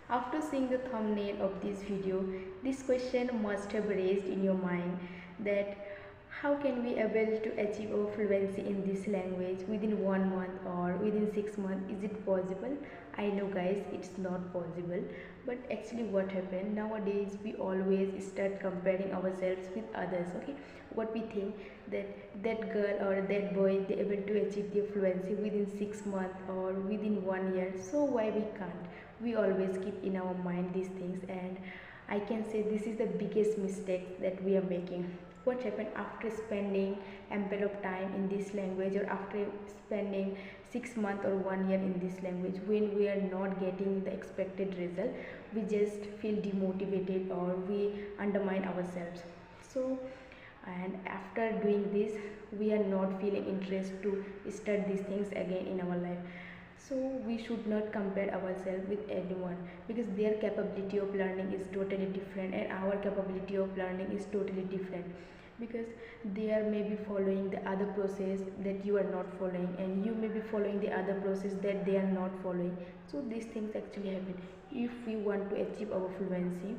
After seeing the thumbnail of this video, this question must have raised in your mind that how can we able to achieve our fluency in this language within 1 month or within 6 months? Is it possible? I know guys, it's not possible, but actually what happened nowadays, we always start comparing ourselves with others. Okay, what we think that that girl or that boy, they able to achieve their fluency within 6 months or within 1 year, so why we can't? We always keep in our mind these things, and I can say this is the biggest mistake that we are making. What happened after spending ample of time in this language, or after spending 6 months or 1 year in this language, when we are not getting the expected result, we just feel demotivated or we undermine ourselves. So, and after doing this, we are not feeling interest to start these things again in our life. So we should not compare ourselves with anyone, because their capability of learning is totally different and our capability of learning is totally different, because they are maybe following the other process that you are not following, and you may be following the other process that they are not following. So these things actually happen. If we want to achieve our fluency,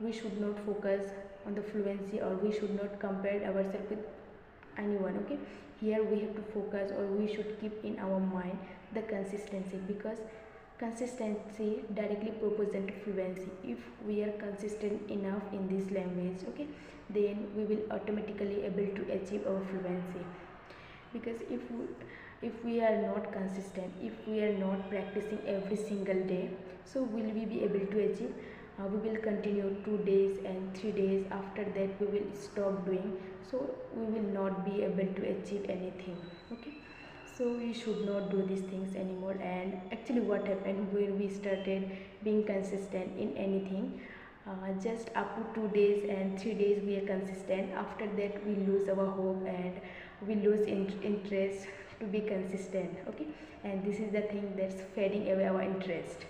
we should not focus on the fluency, or we should not compare ourselves with anyone. Okay, here we have to focus, or we should keep in our mind the consistency, because consistency directly represent fluency. If we are consistent enough in this language, okay, then we will automatically able to achieve our fluency. Because if we are not consistent, if we are not practicing every single day, so will we be able to achieve? We will continue 2 days and 3 days, after that we will stop doing, so we will not be able to achieve anything. Okay, so we should not do these things anymore. And actually what happened when we started being consistent in anything, just up to 2 days and 3 days we are consistent, after that we lose our hope and we lose interest to be consistent. Okay, and this is the thing that's fading away our interest.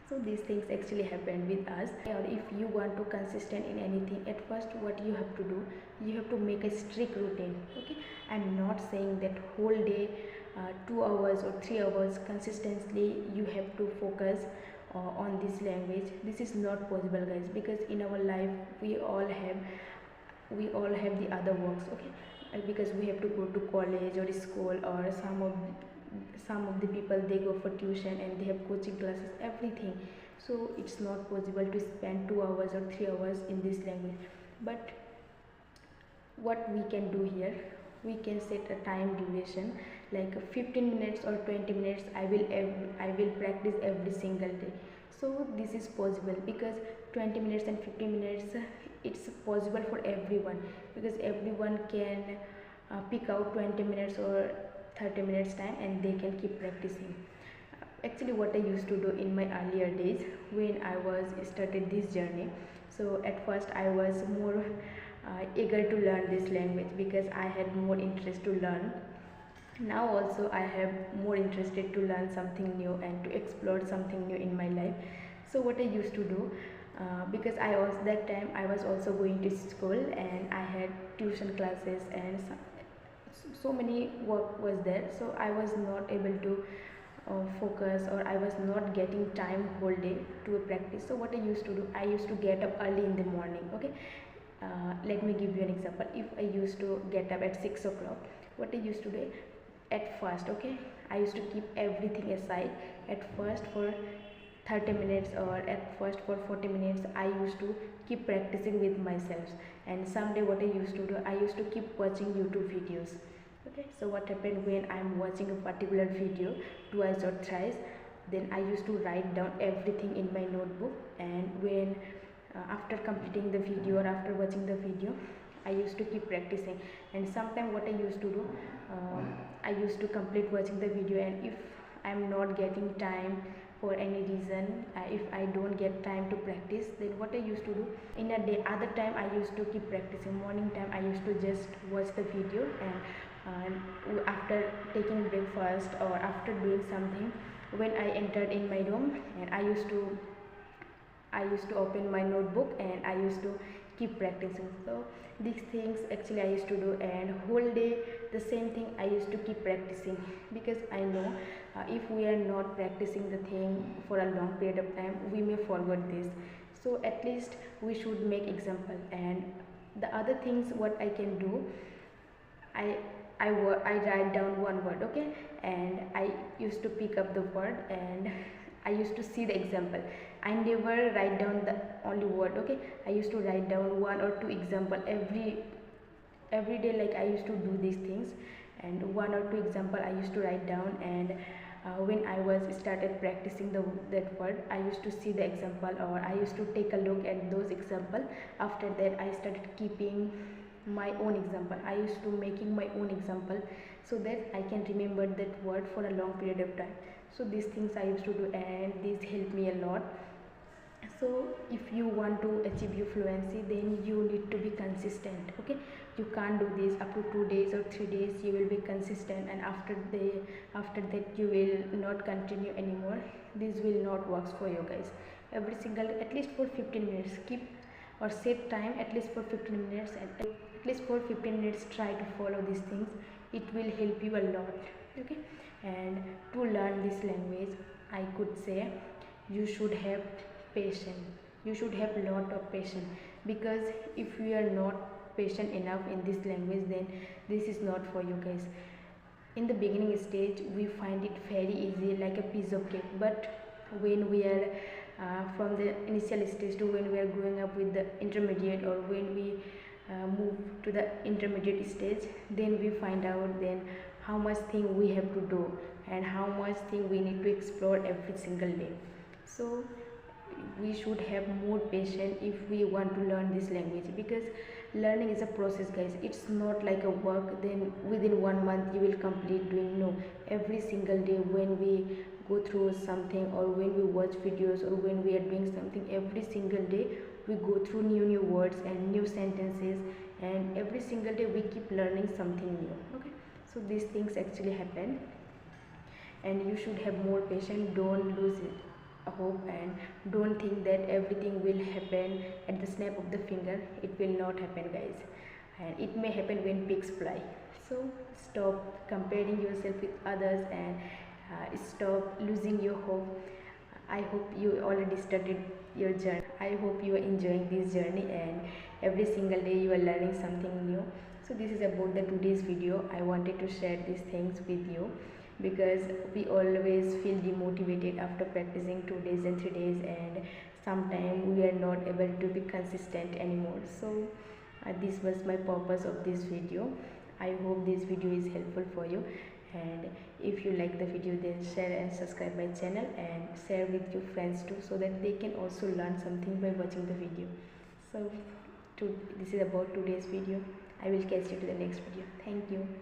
So these things actually happen with us. Or if you want to consistent in anything, at first what you have to do, you have to make a strict routine. Okay, I'm not saying that whole day 2 hours or 3 hours consistently you have to focus on this language. This is not possible guys, because in our life we all have the other works. Okay, because we have to go to college or school, or some of the people, they go for tuition and they have coaching classes, everything. So it's not possible to spend 2 hours or 3 hours in this language. But what we can do here, we can set a time duration, like 15 minutes or 20 minutes. I will practice every single day. So this is possible, because 20 minutes and 15 minutes, it's possible for everyone, because everyone can pick out 20 minutes or 30 minutes time, and they can keep practicing. Actually what I used to do in my earlier days when I was started this journey, so at first I was more eager to learn this language, because I had more interest to learn. Now also I have more interested to learn something new and to explore something new in my life. So what I used to do, because I was that time I was also going to school, and I had tuition classes, and so many work was there, so I was not able to focus, or I was not getting time whole day to practice. So what I used to do, I used to get up early in the morning. Okay, let me give you an example. If I used to get up at 6 o'clock, what I used to do at first, okay, I used to keep everything aside. At first for 30 minutes, or at first for 40 minutes, I used to keep practicing with myself. And someday what I used to do, I used to keep watching YouTube videos. Okay, so what happened, when I'm watching a particular video twice or thrice, then I used to write down everything in my notebook. And when after completing the video, or after watching the video, I used to keep practicing. And sometimes what I used to do, I used to complete watching the video, and if I'm not getting time for any reason, if I don't get time to practice, then what I used to do, in a day other time I used to keep practicing. Morning time I used to just watch the video, and after taking breakfast or after doing something, when I entered in my room, and I used to open my notebook, and I used to keep practicing. So these things actually I used to do, and whole day the same thing I used to keep practicing, because I know if we are not practicing the thing for a long period of time, we may forget this. So at least we should make example. And the other things what I can do, I I write down one word, okay, and I used to pick up the word and I used to see the example. I never write down the only word, okay. I used to write down one or two example every day. Like I used to do these things, and one or two example I used to write down. And when I was started practicing that word, I used to see the example, or I used to take a look at those example. After that I started keeping my own example. I used to making my own example, so that I can remember that word for a long period of time. So these things I used to do, and these help me a lot. So if you want to achieve your fluency, then you need to be consistent, okay. You can't do this up to 2 days or 3 days. You will be consistent, and after that you will not continue anymore. This will not works for you guys. Every single, at least for 15 minutes, keep or set time at least for 15 minutes, and at least for 15 minutes try to follow these things. It will help you a lot, okay. And to learn this language, I could say you should have patience. You should have lot of patience, because if you are not patient enough in this language, then this is not for you guys. In the beginning stage we find it very easy, like a piece of cake. But when we are from the initial stage to when we are growing up with the intermediate, or when we move to the intermediate stage, then we find out then how much thing we have to do, and how much thing we need to explore every single day. So we should have more patience if we want to learn this language, because learning is a process, guys. It's not like a work, then within 1 month you will complete doing. No, every single day when we go through something, or when we watch videos, or when we are doing something, every single day we go through new words and new sentences, and every single day we keep learning something new, okay. So these things actually happen, and you should have more patience. Don't lose it hope, and don't think that everything will happen at the snap of the finger. It will not happen, guys, and it may happen when pigs fly. So stop comparing yourself with others, and stop losing your hope. I hope you already started your journey. I hope you are enjoying this journey, and every single day you are learning something new. So this is about the today's video. I wanted to share these things with you, because we always feel demotivated after practicing 2 days and 3 days, and sometimes we are not able to be consistent anymore. So this was my purpose of this video. I hope this video is helpful for you, and if you like the video, then share and subscribe my channel, and share with your friends too, so that they can also learn something by watching the video. So this is about today's video. I will catch you to the next video. Thank you.